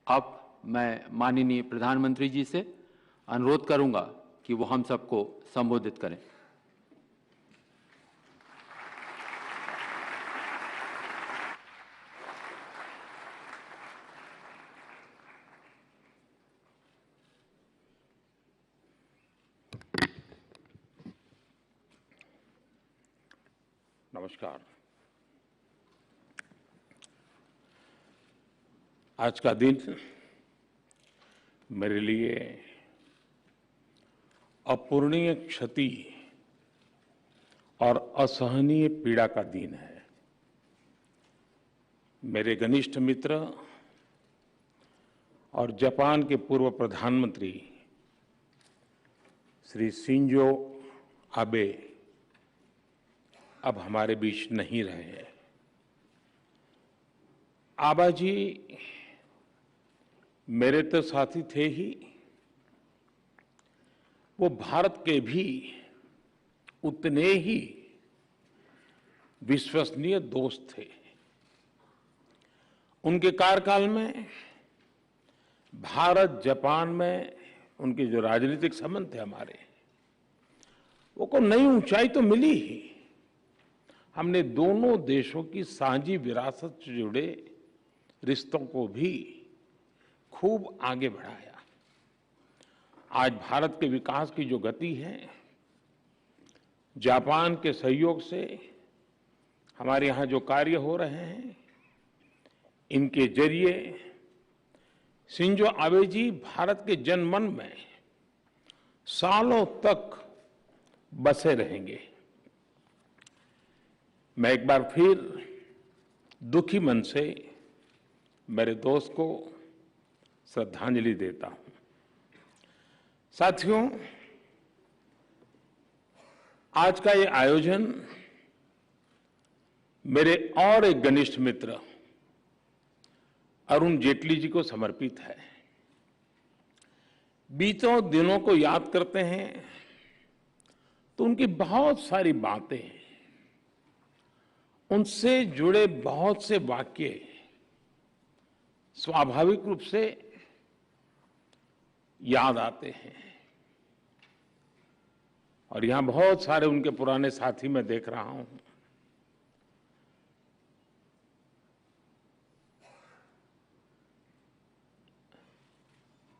अब मैं माननीय प्रधानमंत्री जी से अनुरोध करूंगा कि वो हम सबको संबोधित करें। नमस्कार। आज का दिन मेरे लिए अपूरणीय क्षति और असहनीय पीड़ा का दिन है। मेरे घनिष्ठ मित्र और जापान के पूर्व प्रधानमंत्री श्री शिंजो आबे अब हमारे बीच नहीं रहे हैं। आबा जी मेरे तो साथी थे ही, वो भारत के भी उतने ही विश्वसनीय दोस्त थे। उनके कार्यकाल में भारत जापान में उनके जो राजनीतिक संबंध थे हमारे, वो को नई ऊंचाई तो मिली ही। हमने दोनों देशों की साझी विरासत से जुड़े रिश्तों को भी खूब आगे बढ़ाया। आज भारत के विकास की जो गति है, जापान के सहयोग से हमारे यहाँ जो कार्य हो रहे हैं, इनके जरिए शिंजो आबे जी भारत के जनमन में सालों तक बसे रहेंगे। मैं एक बार फिर दुखी मन से मेरे दोस्त को श्रद्धांजलि देता हूं। साथियों, आज का ये आयोजन मेरे और एक घनिष्ठ मित्र अरुण जेटली जी को समर्पित है। बीतों दिनों को याद करते हैं तो उनकी बहुत सारी बातें, उनसे जुड़े बहुत से वाक्य स्वाभाविक रूप से याद आते हैं। और यहां बहुत सारे उनके पुराने साथी मैं देख रहा हूं।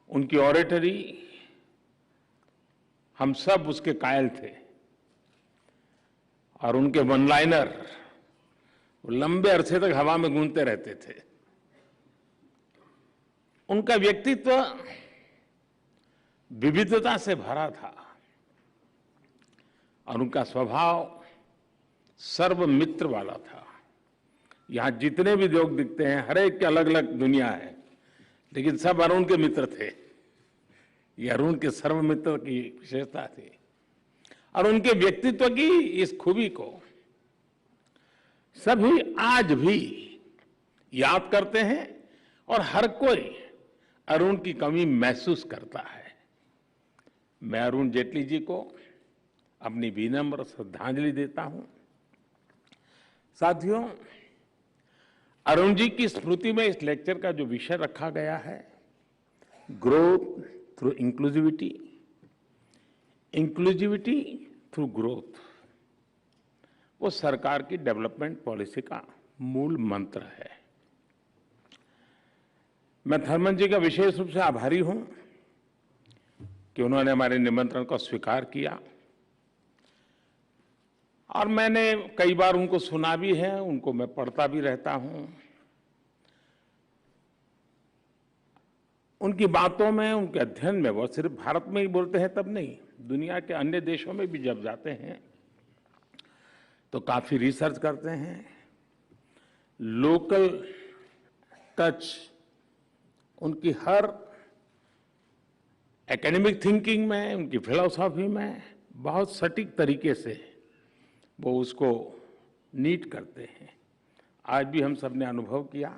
उनकी ऑरेटरी हम सब उसके कायल थे, और उनके वन लाइनर लंबे अरसे तक हवा में गूंजते रहते थे। उनका व्यक्तित्व विविधता से भरा था और उनका स्वभाव सर्वमित्र वाला था। यहां जितने भी लोग दिखते हैं, हर एक की अलग अलग दुनिया है, लेकिन सब अरुण के मित्र थे। ये अरुण के सर्वमित्र की विशेषता थी। और उनके व्यक्तित्व की इस खूबी को सभी आज भी याद करते हैं और हर कोई अरुण की कमी महसूस करता है। मैं अरुण जेटली जी को अपनी विनम्र श्रद्धांजलि देता हूं। साथियों, अरुण जी की स्मृति में इस लेक्चर का जो विषय रखा गया है, growth through inclusivity, inclusivity through growth, वो सरकार की डेवलपमेंट पॉलिसी का मूल मंत्र है। मैं थर्मन जी का विशेष रूप से आभारी हूं कि उन्होंने हमारे निमंत्रण को स्वीकार किया, और मैंने कई बार उनको सुना भी है, उनको मैं पढ़ता भी रहता हूं। उनकी बातों में, उनके अध्ययन में, वो सिर्फ भारत में ही बोलते हैं तब नहीं, दुनिया के अन्य देशों में भी जब जाते हैं तो काफी रिसर्च करते हैं। लोकल टच उनकी हर एकेडमिक थिंकिंग में, उनकी फिलॉसफी में बहुत सटीक तरीके से वो उसको नीट करते हैं। आज भी हम सब ने अनुभव किया,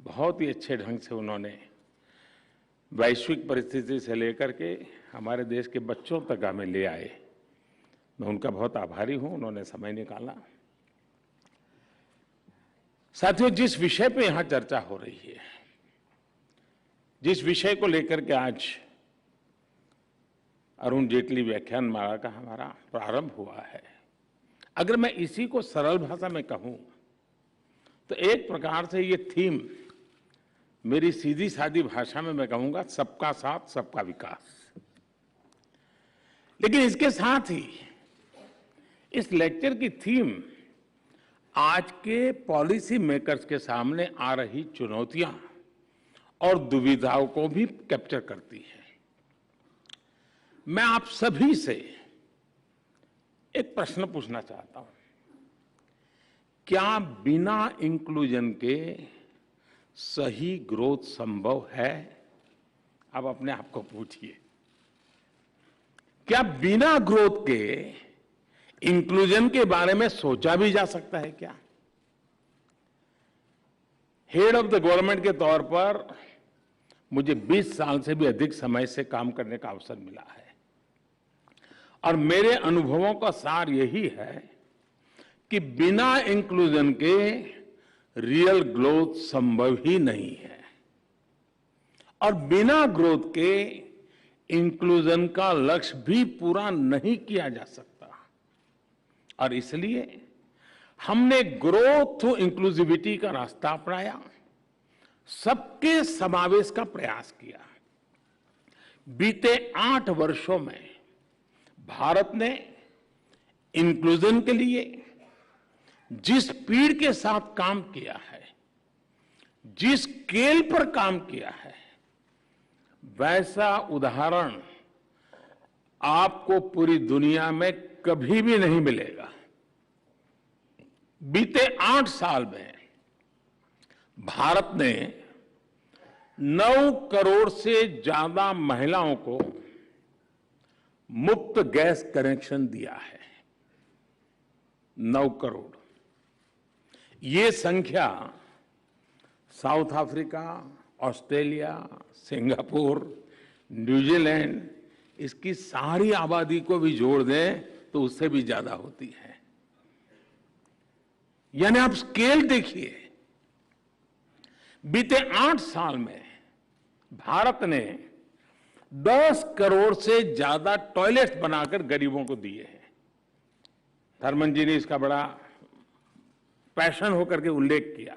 बहुत ही अच्छे ढंग से उन्होंने वैश्विक परिस्थिति से लेकर के हमारे देश के बच्चों तक हमें ले आए। मैं उनका बहुत आभारी हूं, उन्होंने समय निकाला। साथियों, जिस विषय पे यहां चर्चा हो रही है, जिस विषय को लेकर के आज अरुण जेटली व्याख्यान माला का हमारा प्रारंभ हुआ है, अगर मैं इसी को सरल भाषा में कहूं तो एक प्रकार से ये थीम मेरी सीधी सादी भाषा में मैं कहूंगा सबका साथ सबका विकास। लेकिन इसके साथ ही इस लेक्चर की थीम आज के पॉलिसी मेकर्स के सामने आ रही चुनौतियां और दुविधाओं को भी कैप्चर करती है। मैं आप सभी से एक प्रश्न पूछना चाहता हूं, क्या बिना इंक्लूजन के सही ग्रोथ संभव है? आप अपने आप को पूछिए, क्या बिना ग्रोथ के इंक्लूजन के बारे में सोचा भी जा सकता है? क्या हेड ऑफ द गवर्नमेंट के तौर पर मुझे 20 साल से भी अधिक समय से काम करने का अवसर मिला है और मेरे अनुभवों का सार यही है कि बिना इंक्लूजन के रियल ग्रोथ संभव ही नहीं है और बिना ग्रोथ के इंक्लूजन का लक्ष्य भी पूरा नहीं किया जा सकता। और इसलिए हमने ग्रोथ थ्रू इंक्लूसिविटी का रास्ता अपनाया, सबके समावेश का प्रयास किया। बीते 8 वर्षों में भारत ने इंक्लूजन के लिए जिस स्पीड के साथ काम किया है, जिस स्केल पर काम किया है, वैसा उदाहरण आपको पूरी दुनिया में कभी भी नहीं मिलेगा। बीते 8 साल में भारत ने 9 करोड़ से ज्यादा महिलाओं को मुफ्त गैस कनेक्शन दिया है। 9 करोड़। ये संख्या south Africa, Australia, Singapore, New Zealand, इसकी सारी आबादी को भी जोड़ दें तो उससे भी ज्यादा होती है। यानी आप स्केल देखिए, बीते 8 साल में भारत ने 10 करोड़ से ज्यादा टॉयलेट्स बनाकर गरीबों को दिए हैं। धर्मन जी ने इसका बड़ा पैशन होकर के उल्लेख किया।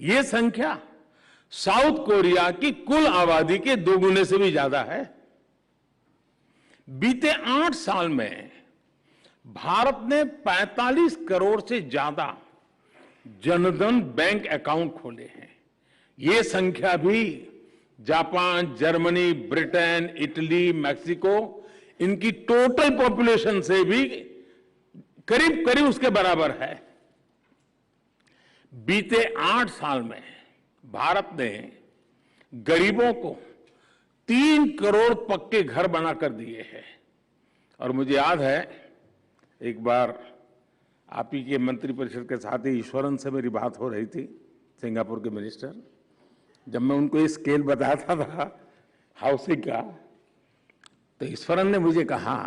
यह संख्या साउथ कोरिया की कुल आबादी के 2 गुने से भी ज्यादा है। बीते 8 साल में भारत ने 45 करोड़ से ज्यादा जनधन बैंक अकाउंट खोले हैं। यह संख्या भी Japan, Germany, Britain, Italy, Mexico, इनकी टोटल पॉपुलेशन से भी करीब करीब उसके बराबर है। बीते 8 साल में भारत ने गरीबों को 3 करोड़ पक्के घर बनाकर दिए हैं। और मुझे याद है, एक बार आप ही के मंत्रिपरिषद के साथ ही ईश्वरन से मेरी बात हो रही थी, सिंगापुर के मिनिस्टर। जब मैं उनको ये स्केल बताता था हाउसिंग का, तो ईश्वरन ने मुझे कहा,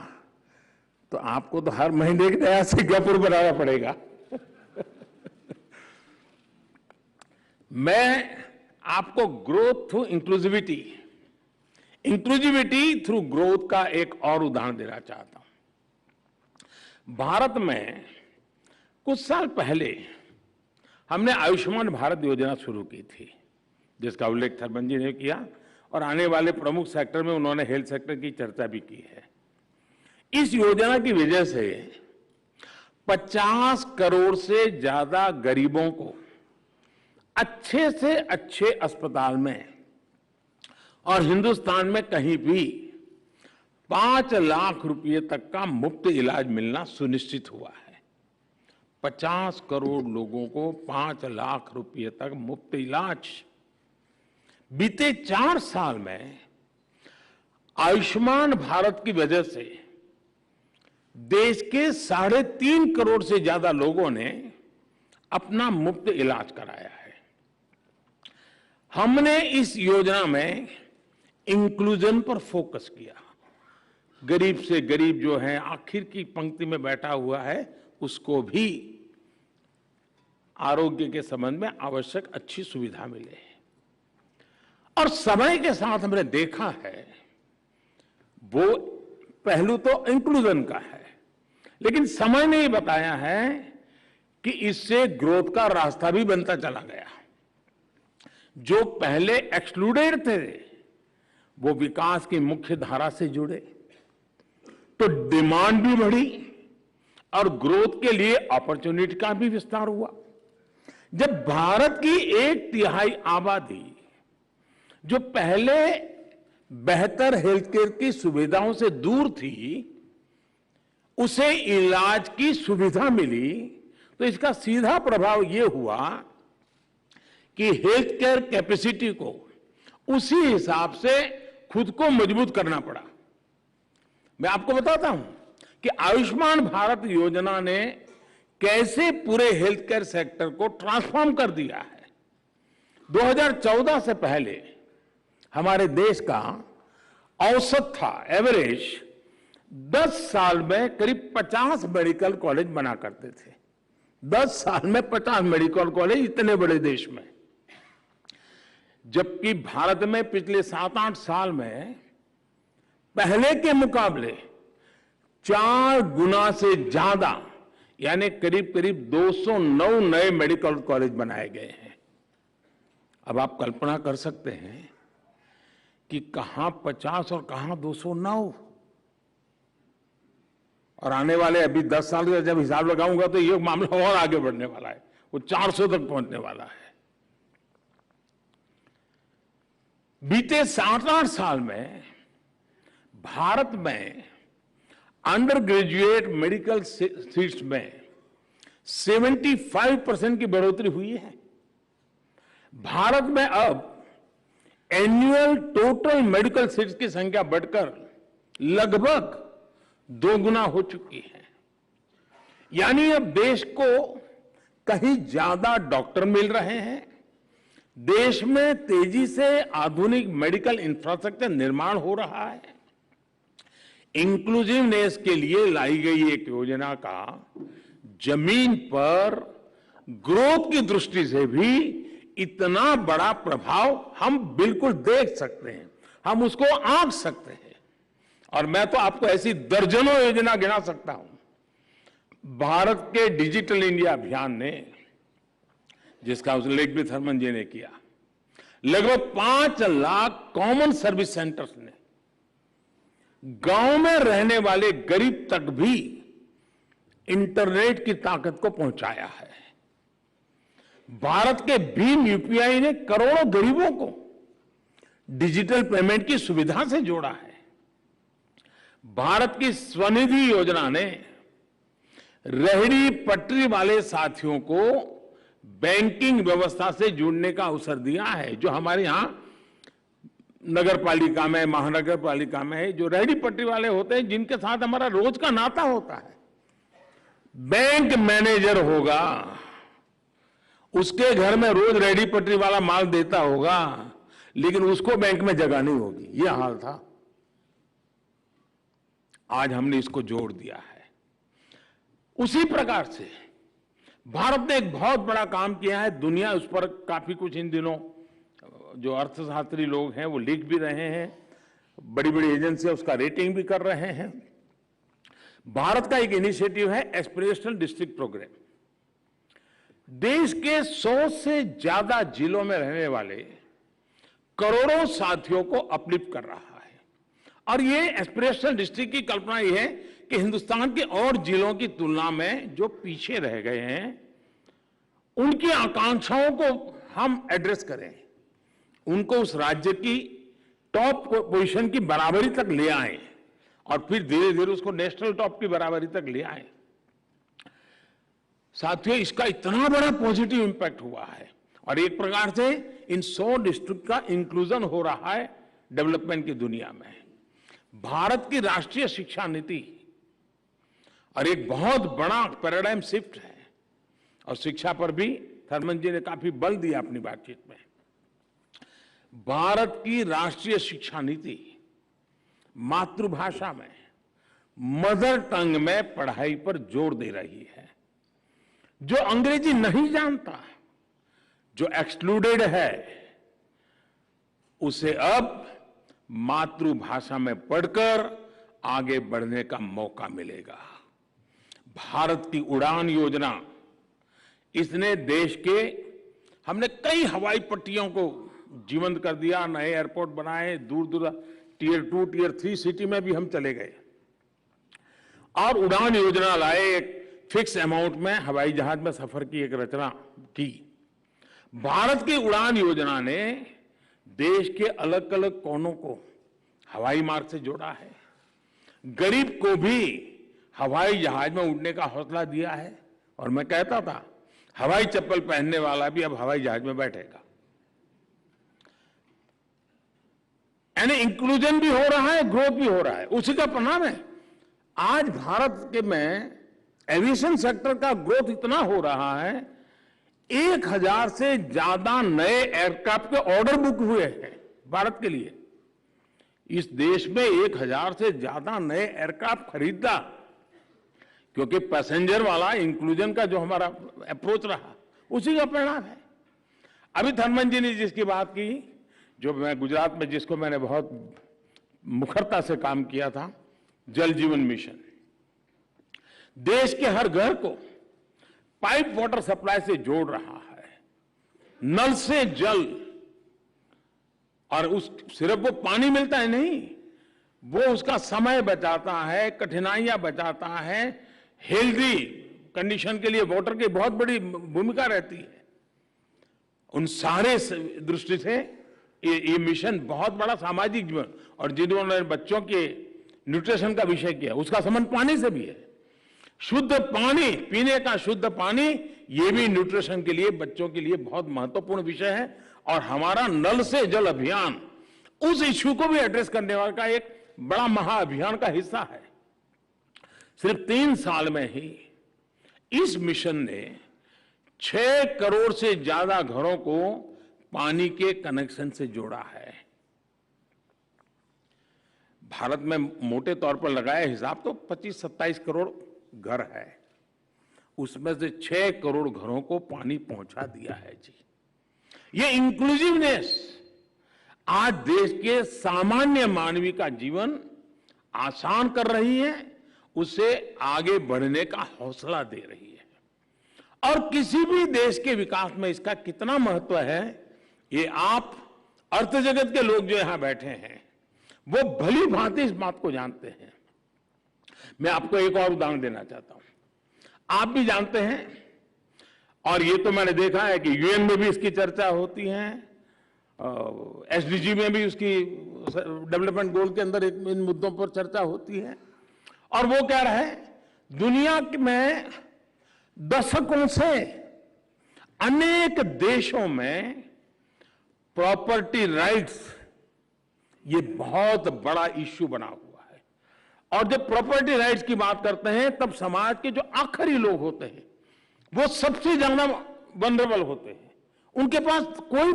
तो आपको तो हर महीने एक नया सिंगापुर बनाना पड़ेगा। मैं आपको growth through inclusivity, inclusivity through growth का एक और उदाहरण देना चाहता हूं। भारत में कुछ साल पहले हमने आयुष्मान भारत योजना शुरू की थी, जिसका उल्लेख धर्मन जी ने किया और आने वाले प्रमुख सेक्टर में उन्होंने हेल्थ सेक्टर की चर्चा भी की है। इस योजना की वजह से 50 करोड़ से ज्यादा गरीबों को अच्छे से अच्छे अस्पताल में और हिंदुस्तान में कहीं भी 5 लाख रुपए तक का मुफ्त इलाज मिलना सुनिश्चित हुआ है। 50 करोड़ लोगों को 5 लाख रुपए तक मुफ्त इलाज। बीते 4 साल में आयुष्मान भारत की वजह से देश के 3.5 करोड़ से ज्यादा लोगों ने अपना मुफ्त इलाज कराया है। हमने इस योजना में इंक्लूजन पर फोकस किया। गरीब से गरीब जो है, आखिर की पंक्ति में बैठा हुआ है, उसको भी आरोग्य के संबंध में आवश्यक अच्छी सुविधा मिले। और समय के साथ हमने देखा है वो पहलू तो इंक्लूजन का है, लेकिन समय ने ये बताया है कि इससे ग्रोथ का रास्ता भी बनता चला गया। जो पहले एक्सक्लूडेड थे वो विकास की मुख्य धारा से जुड़े, तो डिमांड भी बढ़ी और ग्रोथ के लिए अपॉर्चुनिटी का भी विस्तार हुआ। जब भारत की 1/3 आबादी जो पहले बेहतर हेल्थ केयर की सुविधाओं से दूर थी, उसे इलाज की सुविधा मिली, तो इसका सीधा प्रभाव यह हुआ कि हेल्थ केयर कैपेसिटी को उसी हिसाब से खुद को मजबूत करना पड़ा। मैं आपको बताता हूं कि आयुष्मान भारत योजना ने कैसे पूरे हेल्थ केयर सेक्टर को ट्रांसफॉर्म कर दिया है। 2014 से पहले हमारे देश का औसत था, एवरेज 10 साल में करीब 50 मेडिकल कॉलेज बना करते थे। 10 साल में 50 मेडिकल कॉलेज, इतने बड़े देश में। जबकि भारत में पिछले 7-8 साल में पहले के मुकाबले 4 गुना से ज्यादा, यानी करीब करीब 209 नए मेडिकल कॉलेज बनाए गए हैं। अब आप कल्पना कर सकते हैं कि कहां 50 और कहां 209, और आने वाले अभी 10 साल का जब हिसाब लगाऊंगा तो ये मामला और आगे बढ़ने वाला है, वो 400 तक पहुंचने वाला है। बीते 7-8 साल में भारत में अंडर ग्रेजुएट मेडिकल सीट्स में 75% की बढ़ोतरी हुई है। भारत में अब एनुअल टोटल मेडिकल सीट्स की संख्या बढ़कर लगभग 2 गुना हो चुकी है। यानी अब देश को कहीं ज्यादा डॉक्टर मिल रहे हैं, देश में तेजी से आधुनिक मेडिकल इंफ्रास्ट्रक्चर निर्माण हो रहा है। इंक्लूसिवनेस के लिए लाई गई एक योजना का जमीन पर ग्रोथ की दृष्टि से भी इतना बड़ा प्रभाव हम बिल्कुल देख सकते हैं, हम उसको आंक सकते हैं। और मैं तो आपको ऐसी दर्जनों योजना गिना सकता हूं। भारत के डिजिटल इंडिया अभियान ने, जिसका उल्लेख भी थर्मन जी ने किया, लगभग 5 लाख कॉमन सर्विस सेंटर्स ने गांव में रहने वाले गरीब तक भी इंटरनेट की ताकत को पहुंचाया है। भारत के भीम यूपीआई ने करोड़ों गरीबों को डिजिटल पेमेंट की सुविधा से जोड़ा है। भारत की स्वनिधि योजना ने रेहड़ी पटरी वाले साथियों को बैंकिंग व्यवस्था से जुड़ने का अवसर दिया है। जो हमारे यहां नगर पालिका में, महानगर पालिका में जो रेहड़ी पटरी वाले होते हैं, जिनके साथ हमारा रोज का नाता होता है, बैंक मैनेजर होगा, उसके घर में रोज रेहड़ी पटरी वाला माल देता होगा, लेकिन उसको बैंक में जगह नहीं होगी। यह हाल था। आज हमने इसको जोड़ दिया है। उसी प्रकार से भारत ने एक बहुत बड़ा काम किया है। दुनिया उस पर काफी कुछ इन दिनों जो अर्थशास्त्री लोग हैं वो लिख भी रहे हैं, बड़ी बड़ी एजेंसियां उसका रेटिंग भी कर रहे हैं। भारत का एक इनिशिएटिव है एस्पिरेशनल डिस्ट्रिक्ट प्रोग्राम। देश के 100 से ज्यादा जिलों में रहने वाले करोड़ों साथियों को अपलिफ्ट कर रहा है। और ये एस्पिरेशनल डिस्ट्रिक्ट की कल्पना ये है कि हिंदुस्तान के और जिलों की तुलना में जो पीछे रह गए हैं, उनकी आकांक्षाओं को हम एड्रेस करें, उनको उस राज्य की टॉप पोजीशन की बराबरी तक ले आए और फिर धीरे धीरे उसको नेशनल टॉप की बराबरी तक ले आए। साथियों, इसका इतना बड़ा पॉजिटिव इंपैक्ट हुआ है और एक प्रकार से इन 100 डिस्ट्रिक्ट का इंक्लूजन हो रहा है डेवलपमेंट की दुनिया में। भारत की राष्ट्रीय शिक्षा नीति और एक बहुत बड़ा पैराडाइम शिफ्ट है और शिक्षा पर भी थर्मन जी ने काफी बल दिया अपनी बातचीत में। भारत की राष्ट्रीय शिक्षा नीति मातृभाषा में, मदर टंग में पढ़ाई पर जोर दे रही है। जो अंग्रेजी नहीं जानता, जो एक्सक्लूडेड है, उसे अब मातृभाषा में पढ़कर आगे बढ़ने का मौका मिलेगा। भारत की उड़ान योजना, इसने देश के, हमने कई हवाई पट्टियों को जीवंत कर दिया, नए एयरपोर्ट बनाए, दूर दूर टियर 2, टियर 3 सिटी में भी हम चले गए और उड़ान योजना लाए। एक फिक्स अमाउंट में हवाई जहाज में सफर की एक रचना की। भारत की उड़ान योजना ने देश के अलग अलग कोनों को हवाई मार्ग से जोड़ा है, गरीब को भी हवाई जहाज में उड़ने का हौसला दिया है। और मैं कहता था हवाई चप्पल पहनने वाला भी अब हवाई जहाज में बैठेगा। यानी इंक्लूजन भी हो रहा है, ग्रोथ भी हो रहा है, उसी का परिणाम है। आज भारत के में एविएशन सेक्टर का ग्रोथ इतना हो रहा है, 1000 से ज्यादा नए एयरक्राफ्ट के ऑर्डर बुक हुए हैं भारत के लिए। इस देश में 1000 से ज्यादा नए एयरक्राफ्ट खरीदा, क्योंकि पैसेंजर वाला इंक्लूजन का जो हमारा अप्रोच रहा, उसी का परिणाम है। अभी थर्मन जी ने जिसकी बात की, जो मैं गुजरात में जिसको मैंने बहुत मुखरता से काम किया था, जल जीवन मिशन, देश के हर घर को पाइप वाटर सप्लाई से जोड़ रहा है, नल से जल। और उस सिर्फ वो पानी मिलता है नहीं, वो उसका समय बचाता है, कठिनाइयां बचाता है, हेल्दी कंडीशन के लिए वाटर की बहुत बड़ी भूमिका रहती है। उन सारे दृष्टि से ये मिशन बहुत बड़ा सामाजिक जीवन, और जिन्होंने बच्चों के न्यूट्रिशन का विषय किया, उसका संबंध पानी से भी है। शुद्ध पानी, पीने का शुद्ध पानी, ये भी न्यूट्रिशन के लिए, बच्चों के लिए बहुत महत्वपूर्ण विषय है। और हमारा नल से जल अभियान उस इश्यू को भी एड्रेस करने वाला का एक बड़ा महाअभियान का हिस्सा है। सिर्फ 3 साल में ही इस मिशन ने 6 करोड़ से ज्यादा घरों को पानी के कनेक्शन से जोड़ा है। भारत में मोटे तौर पर लगाया हिसाब तो 25-27 करोड़ घर है, उसमें से 6 करोड़ घरों को पानी पहुंचा दिया है जी। ये इंक्लूसिवनेस आज देश के सामान्य मानवी का जीवन आसान कर रही है, उसे आगे बढ़ने का हौसला दे रही है। और किसी भी देश के विकास में इसका कितना महत्व है, ये आप अर्थ जगत के लोग जो यहां बैठे हैं वो भली भांति इस बात को जानते हैं। मैं आपको एक और उदाहरण देना चाहता हूं। आप भी जानते हैं, और ये तो मैंने देखा है कि यूएन में भी इसकी चर्चा होती है, एसडीजी में भी उसकी डेवलपमेंट गोल के अंदर इन मुद्दों पर चर्चा होती है। और वो कह रहा है, दुनिया में दशकों से अनेक देशों में प्रॉपर्टी राइट्स ये बहुत बड़ा इश्यू बना हुआ है। और जब प्रॉपर्टी राइट्स की बात करते हैं, तब समाज के जो आखिरी लोग होते हैं वो सबसे ज्यादा वल्नरेबल होते हैं, उनके पास कोई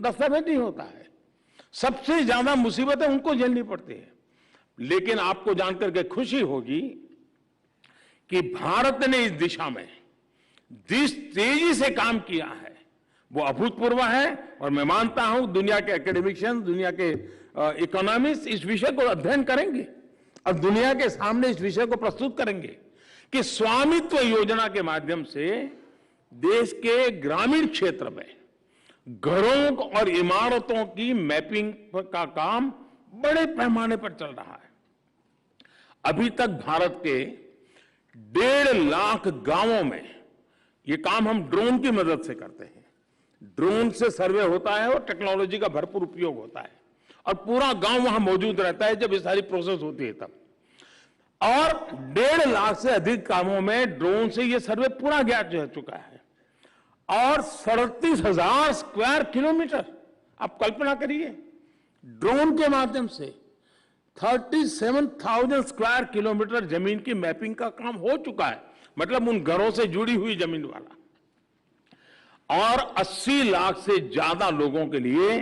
दस्तावेज नहीं होता है, सबसे ज्यादा मुसीबतें उनको झेलनी पड़ती है। लेकिन आपको जानकर के खुशी होगी कि भारत ने इस दिशा में जिस तेजी से काम किया है वो अभूतपूर्व है। और मैं मानता हूं दुनिया के एकेडमिशियंस, दुनिया के इकोनॉमिस्ट इस विषय को अध्ययन करेंगे और दुनिया के सामने इस विषय को प्रस्तुत करेंगे कि स्वामित्व योजना के माध्यम से देश के ग्रामीण क्षेत्र में घरों और इमारतों की मैपिंग का काम बड़े पैमाने पर चल रहा है। अभी तक भारत के 1.5 लाख गांवों में ये काम हम ड्रोन की मदद से करते हैं। ड्रोन से सर्वे होता है और टेक्नोलॉजी का भरपूर उपयोग होता है और पूरा गांव वहां मौजूद रहता है जब ये सारी प्रोसेस होती है तब। और 1.5 लाख से अधिक कामों में ड्रोन से ये सर्वे पूरा किया जा चुका है। और 37,000 स्क्वायर किलोमीटर, आप कल्पना करिए, ड्रोन के माध्यम से 37,000 स्क्वायर किलोमीटर जमीन की मैपिंग का काम हो चुका है, मतलब उन घरों से जुड़ी हुई जमीन वाला। और 80 लाख से ज्यादा लोगों के लिए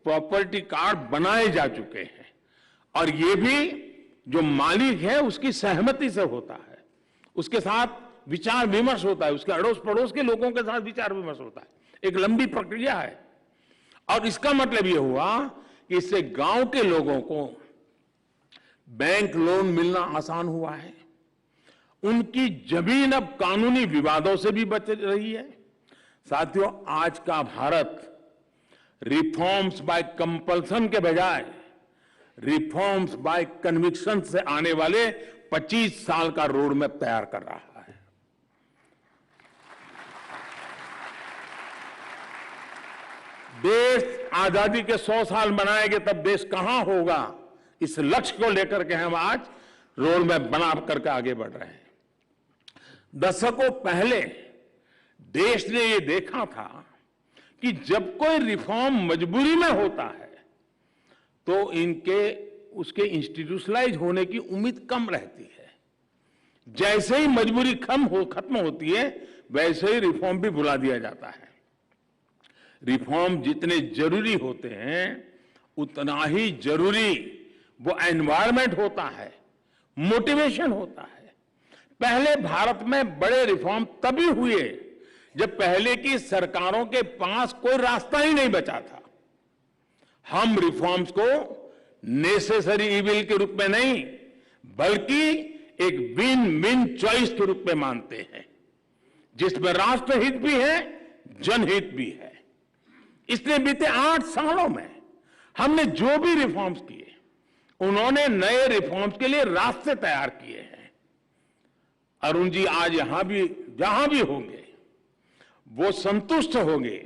प्रॉपर्टी कार्ड बनाए जा चुके हैं। और ये भी जो मालिक है उसकी सहमति से होता है, उसके साथ विचार विमर्श होता है, उसके अड़ोस पड़ोस के लोगों के साथ विचार विमर्श होता है। एक लंबी प्रक्रिया है। और इसका मतलब यह हुआ कि इससे गांव के लोगों को बैंक लोन मिलना आसान हुआ है, उनकी जमीन अब कानूनी विवादों से भी बच रही है। साथियों, आज का भारत रिफॉर्म्स बाय कंपल्सन के बजाय रिफॉर्म्स बाय कन्विक्शन से आने वाले 25 साल का रोड मैप तैयार कर रहा है। देश आजादी के 100 साल मनाएंगे तब देश कहां होगा, इस लक्ष्य को लेकर के हम आज रोड मैप बना करके आगे बढ़ रहे हैं। दशकों पहले देश ने ये देखा था कि जब कोई रिफॉर्म मजबूरी में होता है तो उसके इंस्टीट्यूशनलाइज होने की उम्मीद कम रहती है। जैसे ही मजबूरी खत्म होती है वैसे ही रिफॉर्म भी भुला दिया जाता है। रिफॉर्म जितने जरूरी होते हैं उतना ही जरूरी वो एनवायरनमेंट होता है, मोटिवेशन होता है। पहले भारत में बड़े रिफॉर्म तभी हुए जब पहले की सरकारों के पास कोई रास्ता ही नहीं बचा था। हम रिफॉर्म्स को नेसेसरी इविल के रूप में नहीं बल्कि एक विन विन चॉइस के रूप में मानते हैं, जिसमें राष्ट्रहित भी है, जनहित भी है। इसलिए बीते 8 सालों में हमने जो भी रिफॉर्म्स किए, उन्होंने नए रिफॉर्म्स के लिए रास्ते तैयार किए हैं। अरुण जी आज यहां भी जहां भी होंगे वो संतुष्ट होंगे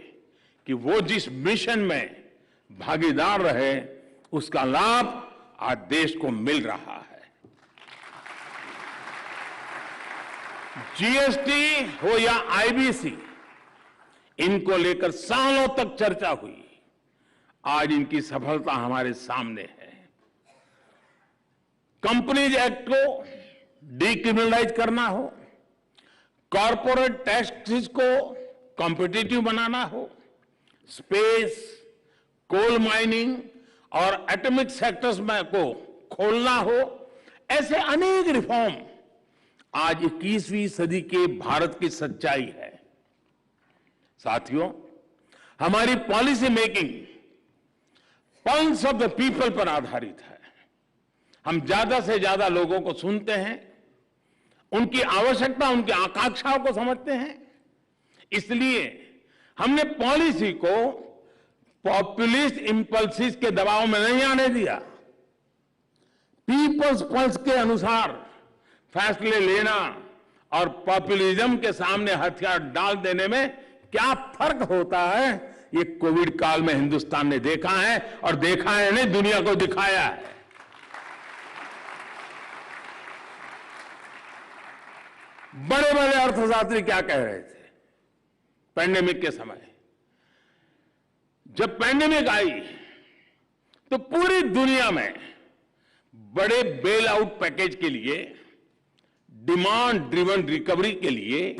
कि वो जिस मिशन में भागीदार रहे उसका लाभ आज देश को मिल रहा है। जीएसटी हो या आईबीसी, इनको लेकर सालों तक चर्चा हुई, आज इनकी सफलता हमारे सामने है। कंपनीज एक्ट को डीक्रिमिनलाइज करना हो, कॉरपोरेट टैक्सेस को कॉम्पिटिटिव बनाना हो, स्पेस, कोल माइनिंग और एटॉमिक सेक्टर्स में को खोलना हो, ऐसे अनेक रिफॉर्म आज 21वीं सदी के भारत की सच्चाई है। साथियों, हमारी policy making pulse of the people पर आधारित है। हम ज्यादा से ज्यादा लोगों को सुनते हैं, उनकी आवश्यकता, उनकी आकांक्षाओं को समझते हैं। इसलिए हमने पॉलिसी को पॉपुलिस्ट इंपल्सिस के दबाव में नहीं आने दिया। पीपल्स पल्स के अनुसार फैसले लेना और पॉपुलिज्म के सामने हथियार डाल देने में क्या फर्क होता है, ये कोविड काल में हिंदुस्तान ने देखा है, और देखा है नहीं, दुनिया को दिखाया है। बड़े बड़े अर्थशास्त्री क्या कह रहे थे पैंडेमिक के समय? जब पैंडेमिक आई तो पूरी दुनिया में बड़े बेल आउट पैकेज के लिए, डिमांड ड्रिवन रिकवरी के लिए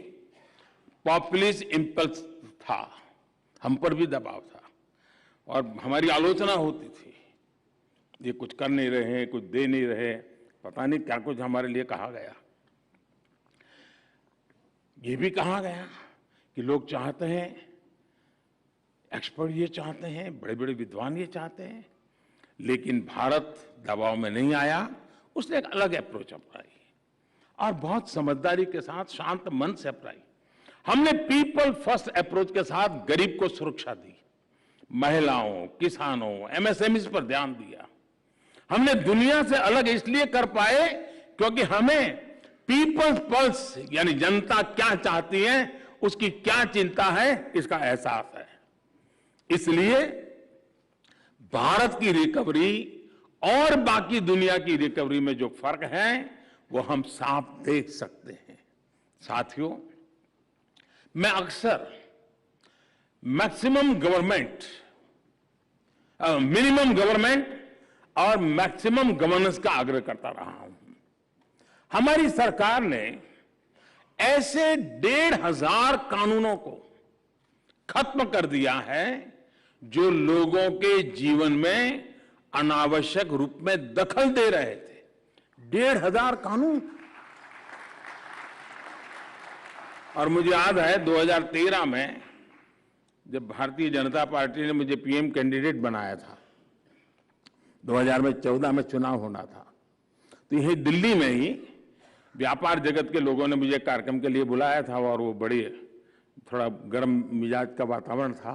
पॉपुलिस्ट इंपल्स था, हम पर भी दबाव था और हमारी आलोचना होती थी, ये कुछ कर नहीं रहे, कुछ दे नहीं रहे, पता नहीं क्या कुछ हमारे लिए कहा गया। ये भी कहा गया कि लोग चाहते हैं, एक्सपर्ट ये चाहते हैं, बड़े बड़े विद्वान ये चाहते हैं, लेकिन भारत दबाव में नहीं आया। उसने एक अलग अप्रोच अपनाई और बहुत समझदारी के साथ, शांत मन से अपनाई। हमने पीपल फर्स्ट अप्रोच के साथ गरीब को सुरक्षा दी, महिलाओं, किसानों, एमएसएमई पर ध्यान दिया। हमने दुनिया से अलग इसलिए कर पाए क्योंकि हमें पीपल्स पल्स यानी जनता क्या चाहती है, उसकी क्या चिंता है, इसका एहसास है। इसलिए भारत की रिकवरी और बाकी दुनिया की रिकवरी में जो फर्क है वो हम साफ देख सकते हैं। साथियों, मैं अक्सर मैक्सिमम गवर्नमेंट, मिनिमम गवर्नमेंट और मैक्सिमम गवर्नेंस का आग्रह करता रहा हूं। हमारी सरकार ने ऐसे 1,500 कानूनों को खत्म कर दिया है जो लोगों के जीवन में अनावश्यक रूप में दखल दे रहे थे। 1,500 कानून। और मुझे याद है 2013 में जब भारतीय जनता पार्टी ने मुझे पीएम कैंडिडेट बनाया था 2014 में चुनाव होना था, तो यही दिल्ली में ही व्यापार जगत के लोगों ने मुझे कार्यक्रम के लिए बुलाया था और वो बड़ी थोड़ा गर्म मिजाज का वातावरण था।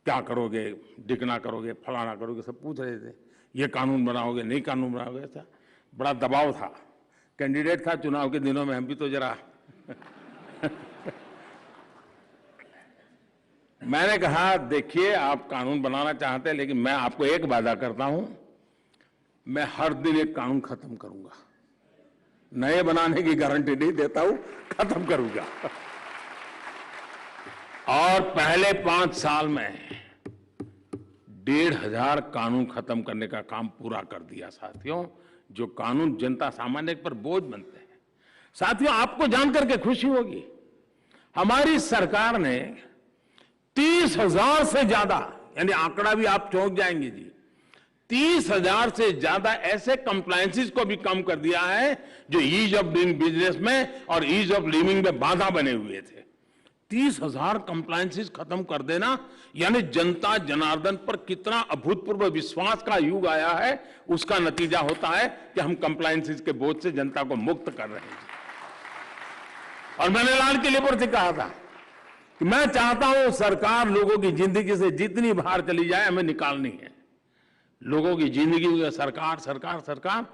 क्या करोगे, डिकना करोगे, फलाना करोगे, सब पूछ रहे थे। ये कानून बनाओगे, नहीं कानून बनाओगे, ऐसा बड़ा दबाव था। कैंडिडेट था चुनाव के दिनों में, हम भी तो जरा मैंने कहा देखिए आप कानून बनाना चाहते हैं, लेकिन मैं आपको एक वादा करता हूं, मैं हर दिन एक कानून खत्म करूंगा। नए बनाने की गारंटी नहीं देता हूं, खत्म करूंगा। और पहले 5 साल में 1,500 कानून खत्म करने का काम पूरा कर दिया साथियों। जो कानून जनता सामान्य पर बोझ बनते हैं। साथियों, आपको जानकर के खुशी होगी, हमारी सरकार ने 30,000 से ज्यादा, यानी आंकड़ा भी आप चौंक जाएंगे जी, 30,000 से ज्यादा ऐसे कंप्लायंसेस को भी कम कर दिया है जो ईज ऑफ डूइंग बिजनेस में और ईज ऑफ लिविंग में बाधा बने हुए थे। 30,000 कंप्लायंसेस खत्म कर देना, यानी जनता जनार्दन पर कितना अभूतपूर्व विश्वास का युग आया है, उसका नतीजा होता है कि हम कंप्लायंसेस के बोझ से जनता को मुक्त कर रहे हैं। और मैंने लाल किले पर से कहा था कि मैं चाहता हूं सरकार लोगों की जिंदगी से जितनी बाहर चली जाए हमें निकालनी है। लोगों की जिंदगी में सरकार सरकार सरकार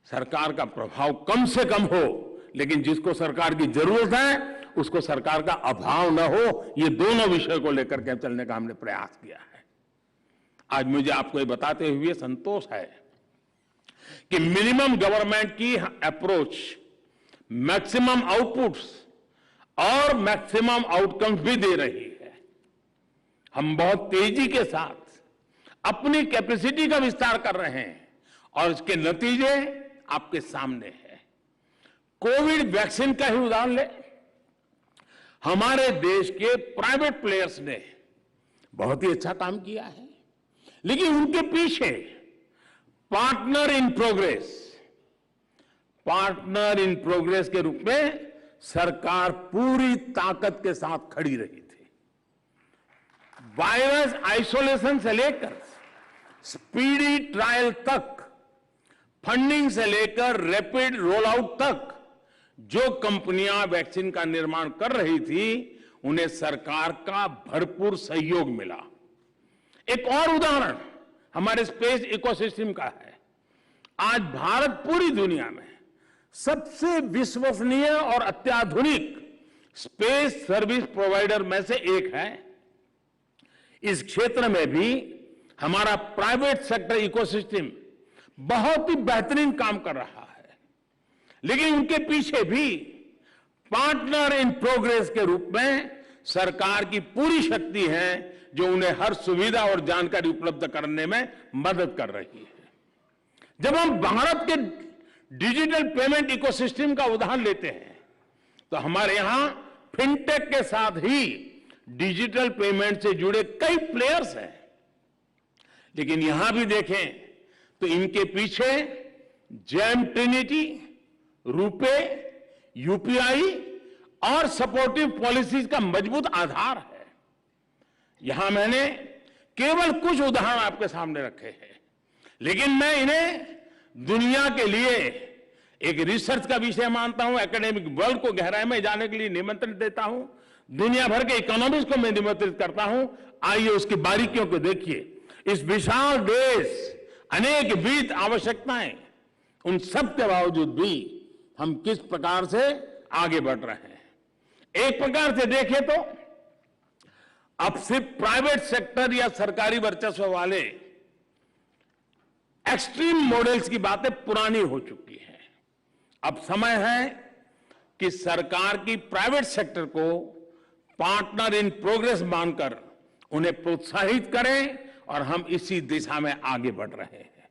सरकार का प्रभाव कम से कम हो, लेकिन जिसको सरकार की जरूरत है उसको सरकार का अभाव न हो, ये दोनों विषय को लेकर के चलने का हमने प्रयास किया है। आज मुझे आपको ये बताते हुए संतोष है कि मिनिमम गवर्नमेंट की अप्रोच मैक्सिमम आउटपुट्स और मैक्सिमम आउटकम्स भी दे रही है। हम बहुत तेजी के साथ अपनी कैपेसिटी का विस्तार कर रहे हैं और इसके नतीजे आपके सामने हैं। कोविड वैक्सीन का ही उदाहरण ले, हमारे देश के प्राइवेट प्लेयर्स ने बहुत ही अच्छा काम किया है, लेकिन उनके पीछे पार्टनर इन प्रोग्रेस के रूप में सरकार पूरी ताकत के साथ खड़ी रही थी। वायरस आइसोलेशन से लेकर स्पीडी ट्रायल तक, फंडिंग से लेकर रैपिड रोल आउट तक जो कंपनियां वैक्सीन का निर्माण कर रही थी उन्हें सरकार का भरपूर सहयोग मिला। एक और उदाहरण हमारे स्पेस इकोसिस्टम का है। आज भारत पूरी दुनिया में सबसे विश्वसनीय और अत्याधुनिक स्पेस सर्विस प्रोवाइडर में से एक है। इस क्षेत्र में भी हमारा प्राइवेट सेक्टर इकोसिस्टम बहुत ही बेहतरीन काम कर रहा है, लेकिन उनके पीछे भी पार्टनर इन प्रोग्रेस के रूप में सरकार की पूरी शक्ति है जो उन्हें हर सुविधा और जानकारी उपलब्ध करने में मदद कर रही है। जब हम भारत के डिजिटल पेमेंट इकोसिस्टम का उदाहरण लेते हैं तो हमारे यहां फिनटेक के साथ ही डिजिटल पेमेंट से जुड़े कई प्लेयर्स हैं, लेकिन यहां भी देखें तो इनके पीछे जेम ट्रिनिटी, रुपे, यूपीआई और सपोर्टिव पॉलिसीज का मजबूत आधार है। यहां मैंने केवल कुछ उदाहरण आपके सामने रखे हैं, लेकिन मैं इन्हें दुनिया के लिए एक रिसर्च का विषय मानता हूं। एकेडमिक वर्ल्ड को गहराई में जाने के लिए निमंत्रण देता हूं। दुनिया भर के इकोनॉमिस्ट को मैं निमंत्रित करता हूं। आइए उसकी बारीकियों को देखिए। इस विशाल देश, अनेक विविध आवश्यकताएं, उन सब के बावजूद भी हम किस प्रकार से आगे बढ़ रहे हैं। एक प्रकार से देखें तो अब सिर्फ प्राइवेट सेक्टर या सरकारी वर्चस्व वाले एक्सट्रीम मॉडल्स की बातें पुरानी हो चुकी हैं। अब समय है कि सरकार की प्राइवेट सेक्टर को पार्टनर इन प्रोग्रेस मानकर उन्हें प्रोत्साहित करें और हम इसी दिशा में आगे बढ़ रहे हैं।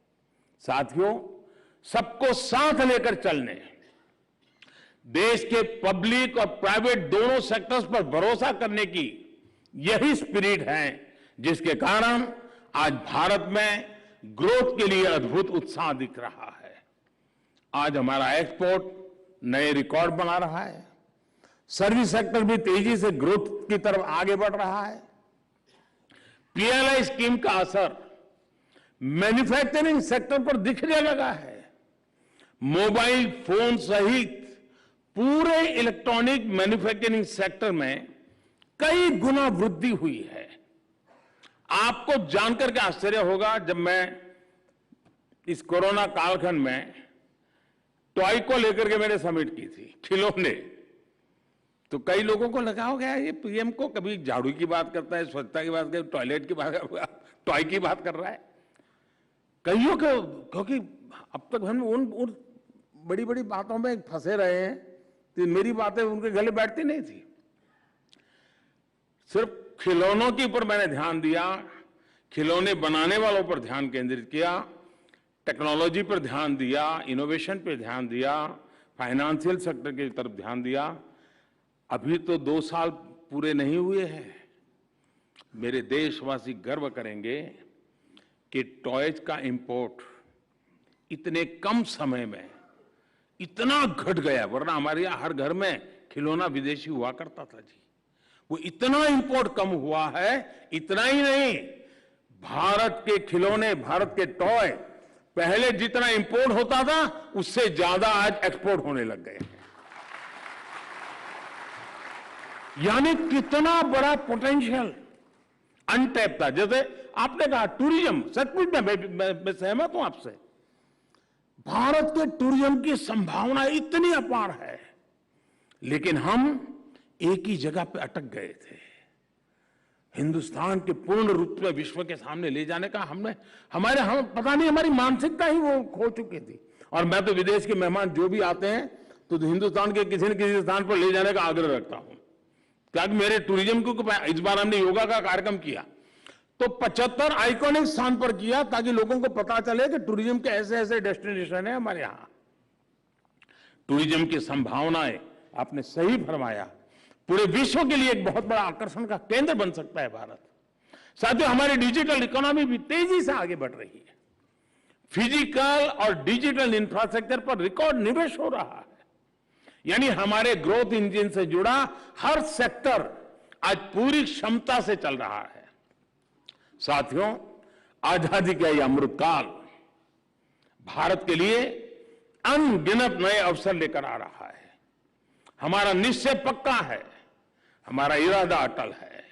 साथियों, सबको साथ लेकर चलने, देश के पब्लिक और प्राइवेट दोनों सेक्टर्स पर भरोसा करने की यही स्पिरिट है जिसके कारण आज भारत में ग्रोथ के लिए अद्भुत उत्साह दिख रहा है। आज हमारा एक्सपोर्ट नए रिकॉर्ड बना रहा है। सर्विस सेक्टर भी तेजी से ग्रोथ की तरफ आगे बढ़ रहा है। पीएलआई स्कीम का असर मैन्युफैक्चरिंग सेक्टर पर दिखने लगा है। मोबाइल फोन सहित पूरे इलेक्ट्रॉनिक मैन्युफैक्चरिंग सेक्टर में कई गुना वृद्धि हुई है। आपको जानकर के आश्चर्य होगा, जब मैं इस कोरोना कालखंड में टॉय को लेकर के मैंने समिट की थी, खिलौने, तो कई लोगों को लगा हो गया ये पीएम को कभी झाड़ू की बात करता है, स्वच्छता की बात करता है, टॉयलेट की बात कर रहा है, टॉय की बात कर रहा है। कईयों को, क्योंकि अब तक हम उन बड़ी बड़ी बातों में फंसे रहे हैं, तो मेरी बातें उनके गले बैठती नहीं थी। सिर्फ खिलौनों के ऊपर मैंने ध्यान दिया, खिलौने बनाने वालों पर ध्यान केंद्रित किया, टेक्नोलॉजी पर ध्यान दिया, इनोवेशन पर ध्यान दिया, फाइनेंशियल सेक्टर की तरफ ध्यान दिया। अभी तो 2 साल पूरे नहीं हुए हैं। मेरे देशवासी गर्व करेंगे कि टॉयज का इंपोर्ट इतने कम समय में इतना घट गया, वरना हमारे यहां हर घर में खिलौना विदेशी हुआ करता था जी। वो इतना इंपोर्ट कम हुआ है। इतना ही नहीं, भारत के खिलौने, भारत के टॉय पहले जितना इंपोर्ट होता था उससे ज्यादा आज एक्सपोर्ट होने लग गए हैं। यानी कितना बड़ा पोटेंशियल अनटैप था। जैसे आपने कहा टूरिज्म, सचमुच में मैं सहमत हूं आपसे। भारत के टूरिज्म की संभावना इतनी अपार है, लेकिन हम एक ही जगह पे अटक गए थे। हिंदुस्तान के पूर्ण रूप में विश्व के सामने ले जाने का हम पता नहीं, हमारी मानसिकता ही वो खो चुकी थी। और मैं तो विदेश के मेहमान जो भी आते हैं तो हिंदुस्तान के किसी न किसी स्थान पर ले जाने का आग्रह रखता हूं। क्या मेरे टूरिज्म को, इस बार हमने योगा का कार्यक्रम किया तो 75 आइकॉनिक स्थान पर किया, ताकि लोगों को पता चले कि टूरिज्म के ऐसे ऐसे डेस्टिनेशन है हमारे यहां। टूरिज्म की संभावनाएं, आपने सही फरमाया, पूरे विश्व के लिए एक बहुत बड़ा आकर्षण का केंद्र बन सकता है भारत। साथियों, हमारी डिजिटल इकोनॉमी भी तेजी से आगे बढ़ रही है। फिजिकल और डिजिटल इंफ्रास्ट्रक्चर पर रिकॉर्ड निवेश हो रहा है। यानी हमारे ग्रोथ इंजन से जुड़ा हर सेक्टर आज पूरी क्षमता से चल रहा है। साथियों, आजादी का यह अमृतकाल भारत के लिए अनगिनत नए अवसर लेकर आ रहा है। हमारा निश्चय पक्का है, हमारा इरादा अटल है।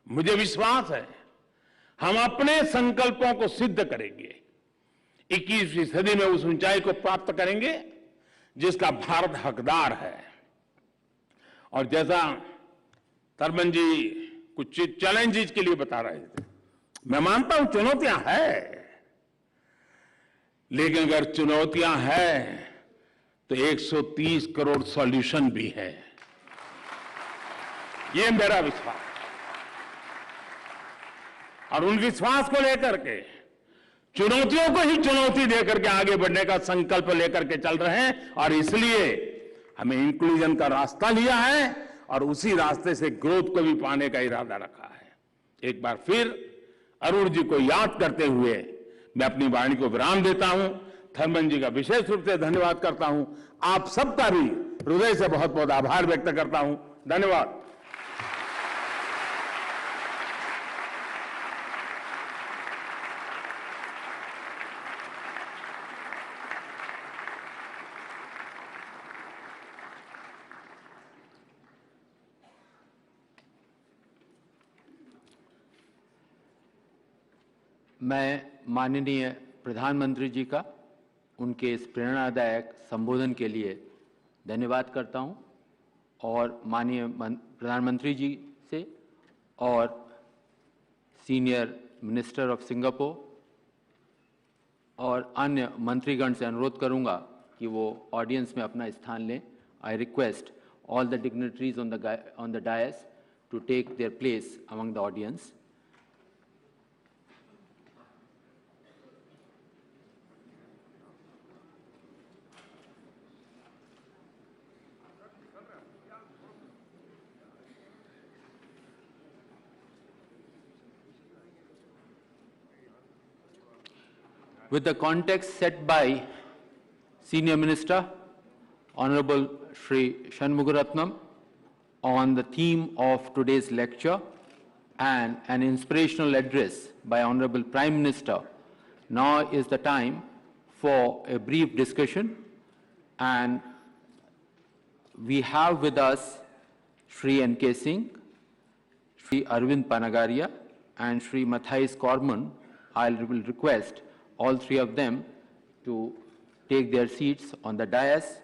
मुझे विश्वास है हम अपने संकल्पों को सिद्ध करेंगे, 21वीं सदी में उस ऊंचाई को प्राप्त करेंगे जिसका भारत हकदार है। और जैसा थर्मन जी कुछ चैलेंजेस के लिए बता रहे थे, मैं मानता हूं चुनौतियां हैं, लेकिन अगर चुनौतियां हैं तो 130 करोड़ सॉल्यूशन भी है। ये मेरा विश्वास, और उन विश्वास को लेकर के, चुनौतियों को ही चुनौती देकर के आगे बढ़ने का संकल्प लेकर के चल रहे हैं। और इसलिए हमें इंक्लूजन का रास्ता लिया है और उसी रास्ते से ग्रोथ को भी पाने का इरादा रखा है। एक बार फिर अरुण जी को याद करते हुए मैं अपनी वाणी को विराम देता हूं। थर्मन जी का विशेष रूप से धन्यवाद करता हूं। आप सबका भी हृदय से बहुत बहुत आभार व्यक्त करता हूं। धन्यवाद। मैं माननीय प्रधानमंत्री जी का उनके इस प्रेरणादायक संबोधन के लिए धन्यवाद करता हूं, और माननीय प्रधानमंत्री जी से और सीनियर मिनिस्टर ऑफ सिंगापुर और अन्य मंत्रीगण से अनुरोध करूंगा कि वो ऑडियंस में अपना स्थान लें। I request all the dignitaries on the dais to take their place among the audience. With the context set by Senior Minister, Honorable Shri Shanmugaratnam, on the theme of today's lecture and an inspirational address by Honorable Prime Minister, Now is the time for a brief discussion, and we have with us Shri N.K. Singh, Shri Arvind Panagaria, and Shri Matthias Corman. I will request all three of them to take their seats on the dais